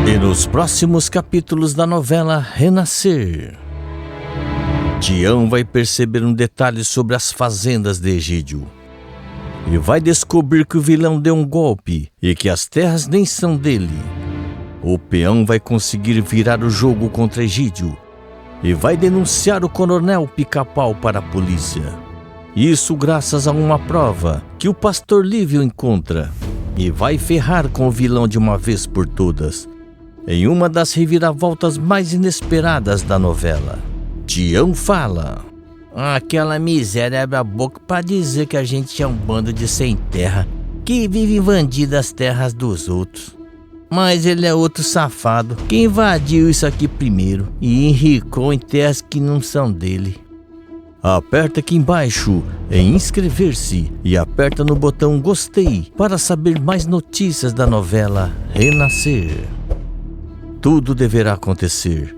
E nos próximos capítulos da novela Renascer, Tião vai perceber um detalhe sobre as fazendas de Egídio. E vai descobrir que o vilão deu um golpe e que as terras nem são dele. O peão vai conseguir virar o jogo contra Egídio e vai denunciar o coronel Pica-Pau para a polícia. Isso graças a uma prova que o pastor Lívio encontra e vai ferrar com o vilão de uma vez por todas, em uma das reviravoltas mais inesperadas da novela. Tião fala: aquela miséria abre a boca para dizer que a gente é um bando de sem terra que vive invadindo as terras dos outros. Mas ele é outro safado que invadiu isso aqui primeiro e enricou em terras que não são dele. Aperta aqui embaixo em inscrever-se e aperta no botão gostei para saber mais notícias da novela Renascer. Tudo deverá acontecer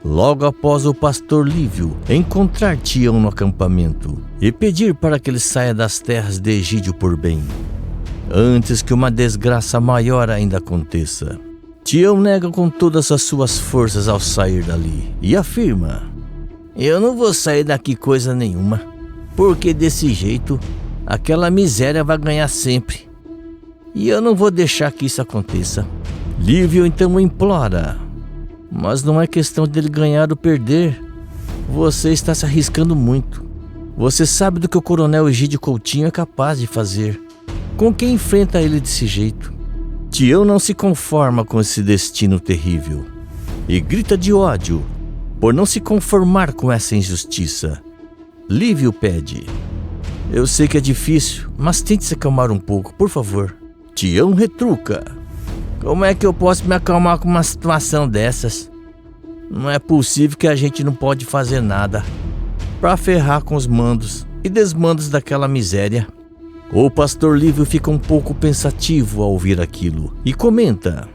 logo após o pastor Lívio encontrar Tião no acampamento e pedir para que ele saia das terras de Egídio por bem, antes que uma desgraça maior ainda aconteça. Tião nega com todas as suas forças ao sair dali e afirma: eu não vou sair daqui coisa nenhuma, porque desse jeito aquela miséria vai ganhar sempre, e eu não vou deixar que isso aconteça. Lívio então implora: mas não é questão dele ganhar ou perder. Você está se arriscando muito. Você sabe do que o coronel Egídio Coutinho é capaz de fazer. Com quem enfrenta ele desse jeito? Tião não se conforma com esse destino terrível e grita de ódio por não se conformar com essa injustiça. Lívio pede: eu sei que é difícil, mas tente se acalmar um pouco, por favor. Tião retruca: como é que eu posso me acalmar com uma situação dessas? Não é possível que a gente não pode fazer nada para ferrar com os mandos e desmandos daquela miséria. O pastor Lívio fica um pouco pensativo ao ouvir aquilo e comenta: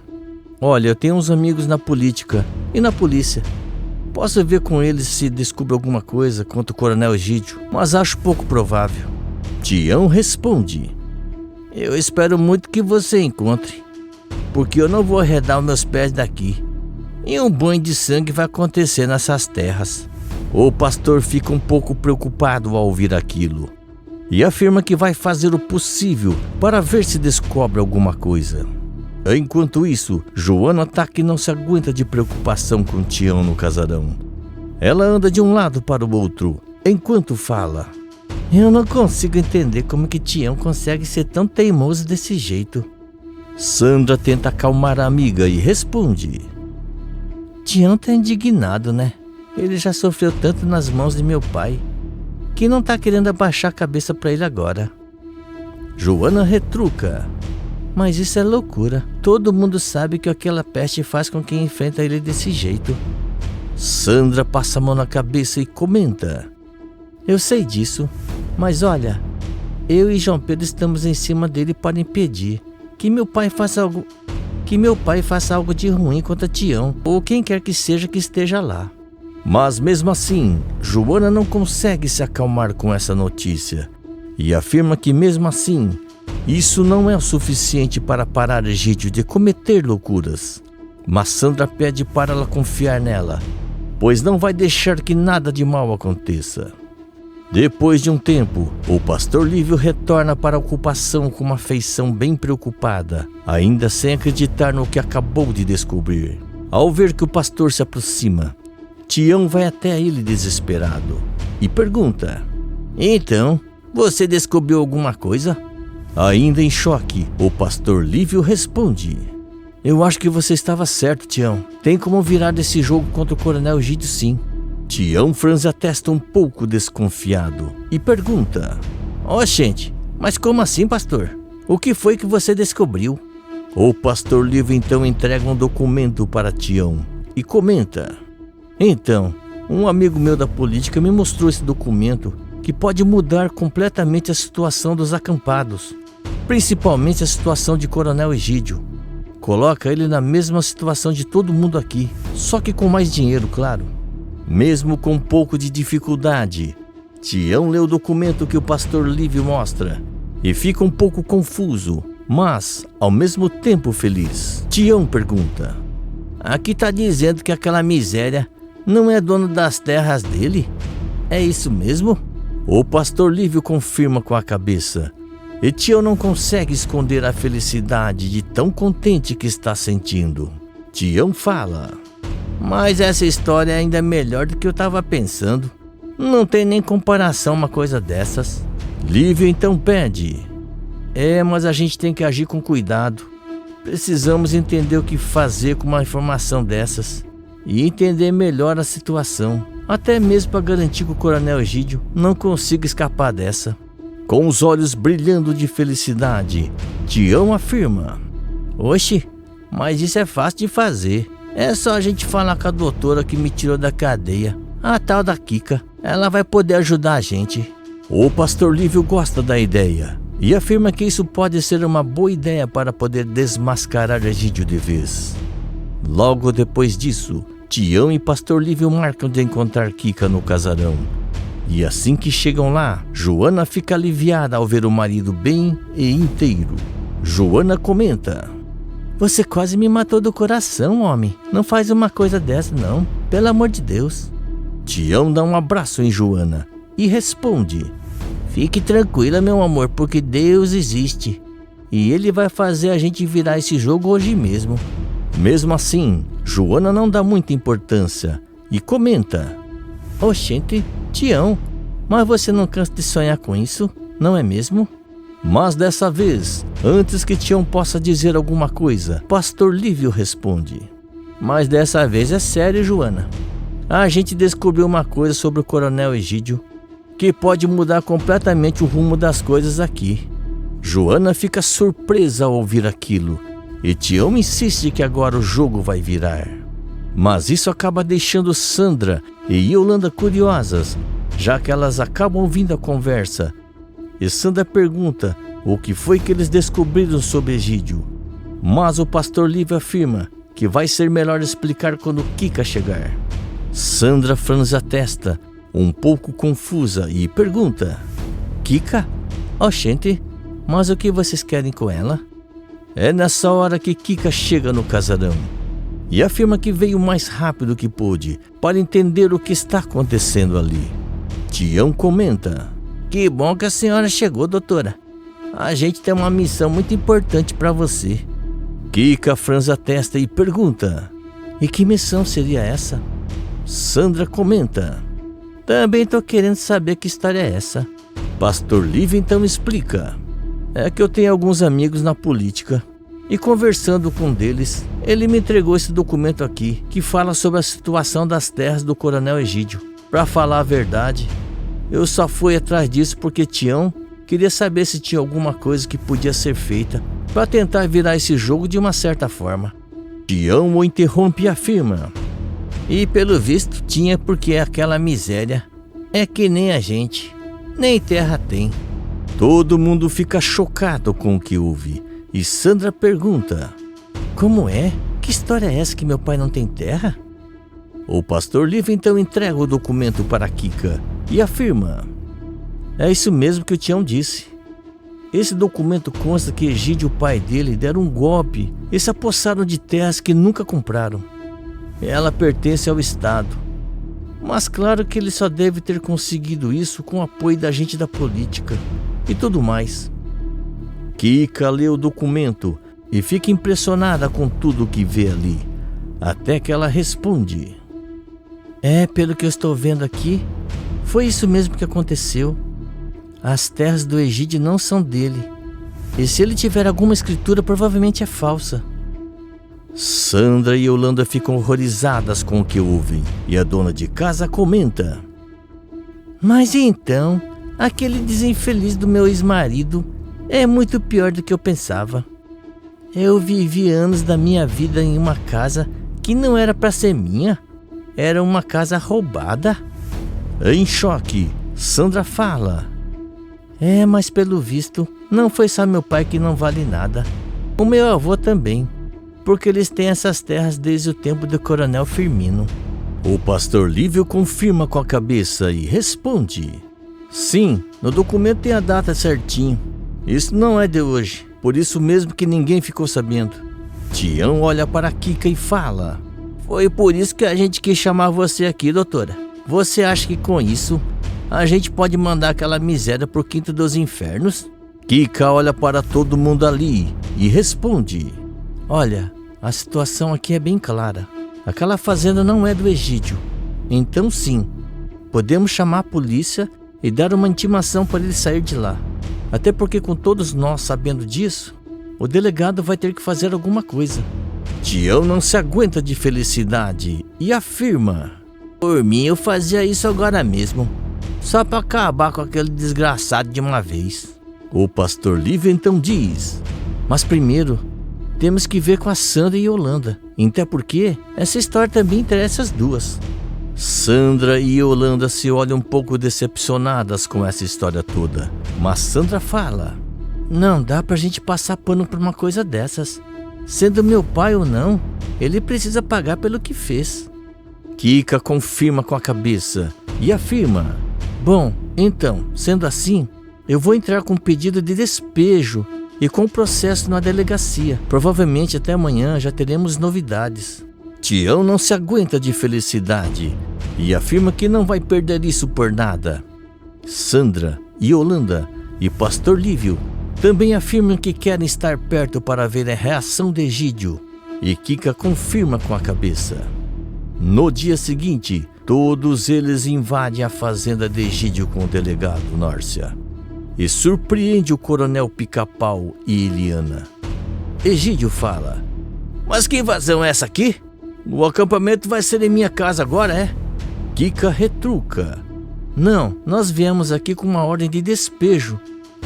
olha, eu tenho uns amigos na política e na polícia. Posso ver com eles se descobre alguma coisa contra o coronel Egídio, mas acho pouco provável. Tião responde: eu espero muito que você encontre, porque eu não vou arredar os meus pés daqui, e um banho de sangue vai acontecer nessas terras. O pastor fica um pouco preocupado ao ouvir aquilo e afirma que vai fazer o possível para ver se descobre alguma coisa. Enquanto isso, Joana tá que não se aguenta de preocupação com Tião no casarão. Ela anda de um lado para o outro enquanto fala: eu não consigo entender como que Tião consegue ser tão teimoso desse jeito. Sandra tenta acalmar a amiga e responde: Tião tá indignado, né? Ele já sofreu tanto nas mãos de meu pai que não tá querendo abaixar a cabeça pra ele agora. Joana retruca: mas isso é loucura. Todo mundo sabe que aquela peste faz com quem enfrenta ele desse jeito. Sandra passa a mão na cabeça e comenta: eu sei disso, mas olha, eu e João Pedro estamos em cima dele para impedir que meu pai faça algo de ruim contra Tião ou quem quer que seja que esteja lá. Mas mesmo assim, Joana não consegue se acalmar com essa notícia e afirma que mesmo assim, isso não é o suficiente para parar Egídio de cometer loucuras. Mas Sandra pede para ela confiar nela, pois não vai deixar que nada de mal aconteça. Depois de um tempo, o pastor Lívio retorna para a ocupação com uma feição bem preocupada, ainda sem acreditar no que acabou de descobrir. Ao ver que o pastor se aproxima, Tião vai até ele desesperado e pergunta: então, você descobriu alguma coisa? Ainda em choque, o pastor Lívio responde: eu acho que você estava certo, Tião. Tem como virar desse jogo contra o coronel Egídio, sim. Tião franze a testa um pouco desconfiado e pergunta: gente, mas como assim, pastor? O que foi que você descobriu? O pastor Lívio então entrega um documento para Tião e comenta: então, um amigo meu da política me mostrou esse documento que pode mudar completamente a situação dos acampados, principalmente a situação de coronel Egídio. Coloca ele na mesma situação de todo mundo aqui, só que com mais dinheiro, claro. Mesmo com um pouco de dificuldade, Tião lê o documento que o pastor Lívio mostra e fica um pouco confuso, mas ao mesmo tempo feliz. Tião pergunta: Aqui tá dizendo que aquela miséria não é dono das terras dele? É isso mesmo? O pastor Lívio confirma com a cabeça. E Tião não consegue esconder a felicidade de tão contente que está sentindo. Tião fala: mas essa história ainda é melhor do que eu estava pensando. Não tem nem comparação uma coisa dessas. Lívio então pede: mas a gente tem que agir com cuidado. Precisamos entender o que fazer com uma informação dessas e entender melhor a situação, até mesmo para garantir que o Coronel Egídio não consiga escapar dessa. Com os olhos brilhando de felicidade, Tião afirma: oxe, mas isso é fácil de fazer. É só a gente falar com a doutora que me tirou da cadeia, a tal da Kika. Ela vai poder ajudar a gente. O pastor Lívio gosta da ideia e afirma que isso pode ser uma boa ideia para poder desmascarar Egídio de vez. Logo depois disso, Tião e pastor Lívio marcam de encontrar Kika no casarão. E assim que chegam lá, Joana fica aliviada ao ver o marido bem e inteiro. Joana comenta: você quase me matou do coração, homem. Não faz uma coisa dessa não, pelo amor de Deus. Tião dá um abraço em Joana e responde: fique tranquila, meu amor, porque Deus existe e Ele vai fazer a gente virar esse jogo hoje mesmo. Mesmo assim, Joana não dá muita importância e comenta: oxente, Tião, mas você não cansa de sonhar com isso, não é mesmo? Mas dessa vez, antes que Tião possa dizer alguma coisa, pastor Lívio responde: mas dessa vez é sério, Joana. A gente descobriu uma coisa sobre o Coronel Egídio que pode mudar completamente o rumo das coisas aqui. Joana fica surpresa ao ouvir aquilo e Tião insiste que agora o jogo vai virar. Mas isso acaba deixando Sandra e Yolanda curiosas, já que elas acabam ouvindo a conversa. E Sandra pergunta o que foi que eles descobriram sobre Egídio. Mas o pastor Lívio afirma que vai ser melhor explicar quando Kika chegar. Sandra franze a testa, um pouco confusa, e pergunta: Kika? Oxente, mas o que vocês querem com ela? É nessa hora que Kika chega no casarão e afirma que veio o mais rápido que pôde para entender o que está acontecendo ali. Tião comenta: que bom que a senhora chegou, doutora. A gente tem uma missão muito importante para você. Kika franze a testa e pergunta: e que missão seria essa? Sandra comenta: também tô querendo saber que história é essa. Pastor Lívio então explica: é que eu tenho alguns amigos na política e conversando com um deles, ele me entregou esse documento aqui que fala sobre a situação das terras do Coronel Egídio. Para falar a verdade, eu só fui atrás disso porque Tião queria saber se tinha alguma coisa que podia ser feita para tentar virar esse jogo de uma certa forma. Tião o interrompe e afirma: e pelo visto tinha, porque aquela miséria é que nem a gente, nem terra tem. Todo mundo fica chocado com o que ouve e Sandra pergunta: como é? Que história é essa que meu pai não tem terra? O pastor Lívio então entrega o documento para Kika e afirma: é isso mesmo que o Tião disse. Esse documento consta que Egídio e o pai dele deram um golpe e se apossaram de terras que nunca compraram. Ela pertence ao Estado, mas claro que ele só deve ter conseguido isso com o apoio da gente da política e tudo mais. Kika lê o documento e fica impressionada com tudo o que vê ali, até que ela responde: pelo que eu estou vendo aqui, foi isso mesmo que aconteceu. As terras do Egídio não são dele, e se ele tiver alguma escritura, provavelmente é falsa. Sandra e Yolanda ficam horrorizadas com o que ouvem, e a dona de casa comenta: mas então, aquele desinfeliz do meu ex-marido é muito pior do que eu pensava. Eu vivi anos da minha vida em uma casa que não era para ser minha, era uma casa roubada. Em choque, Sandra fala: mas pelo visto, não foi só meu pai que não vale nada, o meu avô também, porque eles têm essas terras desde o tempo do Coronel Firmino. O pastor Lívio confirma com a cabeça e responde: sim, no documento tem a data certinho. Isso não é de hoje, por isso mesmo que ninguém ficou sabendo. Tião olha para Kika e fala: Foi por isso que a gente quis chamar você aqui, doutora. Você acha que com isso a gente pode mandar aquela miséria pro quinto dos infernos? Kika olha para todo mundo ali e responde: olha, a situação aqui é bem clara. Aquela fazenda não é do Egídio. Então sim, podemos chamar a polícia e dar uma intimação para ele sair de lá. Até porque com todos nós sabendo disso, o delegado vai ter que fazer alguma coisa. Tião não se aguenta de felicidade e afirma: por mim eu fazia isso agora mesmo, só para acabar com aquele desgraçado de uma vez. O pastor Lívio então diz: mas primeiro temos que ver com a Sandra e Yolanda, até porque essa história também interessa as duas. Sandra e Yolanda se olham um pouco decepcionadas com essa história toda, mas Sandra fala: não dá pra gente passar pano por uma coisa dessas. Sendo meu pai ou não, ele precisa pagar pelo que fez. Kika confirma com a cabeça e afirma: bom, então, sendo assim, eu vou entrar com um pedido de despejo e com processo na delegacia. Provavelmente até amanhã já teremos novidades. Tião não se aguenta de felicidade e afirma que não vai perder isso por nada. Sandra, Yolanda e pastor Lívio também afirmam que querem estar perto para ver a reação de Egídio, e Kika confirma com a cabeça. No dia seguinte, todos eles invadem a fazenda de Egídio com o delegado Nórcia e surpreende o coronel Pica-Pau e Eliana. Egídio fala: mas que invasão é essa aqui? O acampamento vai ser em minha casa agora, é? Kika retruca: não, nós viemos aqui com uma ordem de despejo.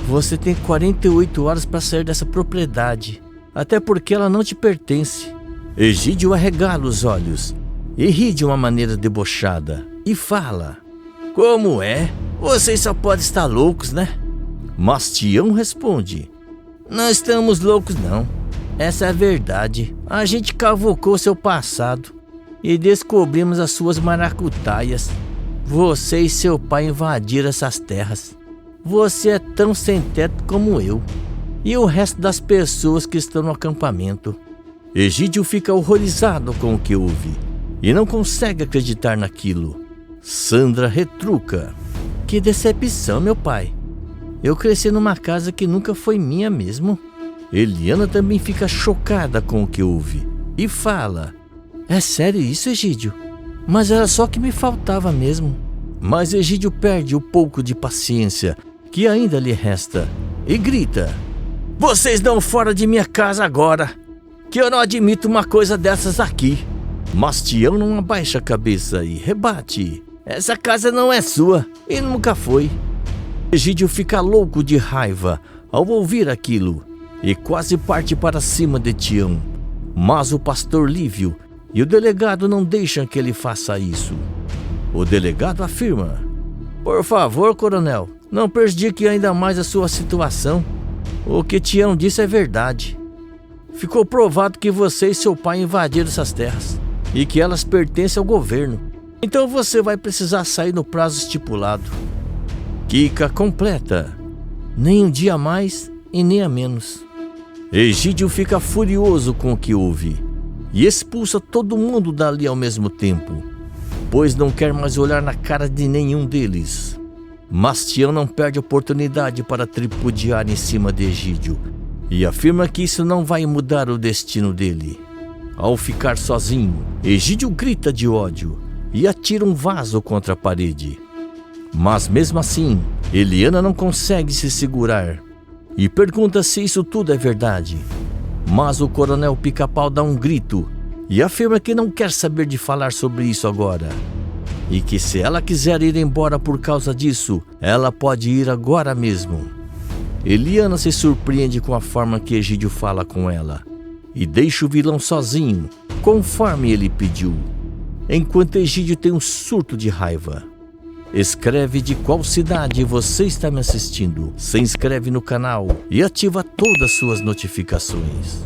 Você tem 48 horas para sair dessa propriedade, até porque ela não te pertence. Egídio arregala os olhos e ri de uma maneira debochada e fala: como é? Vocês só podem estar loucos, né? Mas Tião responde: não estamos loucos não, essa é a verdade. A gente cavocou seu passado e descobrimos as suas maracutaias. Você e seu pai invadiram essas terras. Você é tão sem teto como eu e o resto das pessoas que estão no acampamento. Egídio fica horrorizado com o que ouve e não consegue acreditar naquilo. Sandra retruca: que decepção, meu pai. Eu cresci numa casa que nunca foi minha mesmo. Eliana também fica chocada com o que ouve e fala: é sério isso, Egídio? Mas era só que me faltava mesmo. Mas Egídio perde o pouco de paciência que ainda lhe resta e grita: vocês dão fora de minha casa agora, que eu não admito uma coisa dessas aqui. Mas Tião não abaixa a cabeça e rebate: essa casa não é sua e nunca foi. Egídio fica louco de raiva ao ouvir aquilo e quase parte para cima de Tião, mas o pastor Lívio e o delegado não deixam que ele faça isso. O delegado afirma: por favor, coronel, não prejudique ainda mais a sua situação. O que Tião disse é verdade. Ficou provado que você e seu pai invadiram essas terras e que elas pertencem ao governo. Então você vai precisar sair no prazo estipulado. Kika completa: nem um dia a mais e nem a menos. Egídio fica furioso com o que ouve e expulsa todo mundo dali ao mesmo tempo, pois não quer mais olhar na cara de nenhum deles. Mas Tião não perde oportunidade para tripudiar em cima de Egídio e afirma que isso não vai mudar o destino dele. Ao ficar sozinho, Egídio grita de ódio e atira um vaso contra a parede. Mas mesmo assim, Eliana não consegue se segurar e pergunta se isso tudo é verdade. Mas o coronel Pica-Pau dá um grito e afirma que não quer saber de falar sobre isso agora, e que se ela quiser ir embora por causa disso, ela pode ir agora mesmo. Eliana se surpreende com a forma que Egídio fala com ela e deixa o vilão sozinho, conforme ele pediu, enquanto Egídio tem um surto de raiva. Escreve de qual cidade você está me assistindo, se inscreve no canal e ativa todas as suas notificações.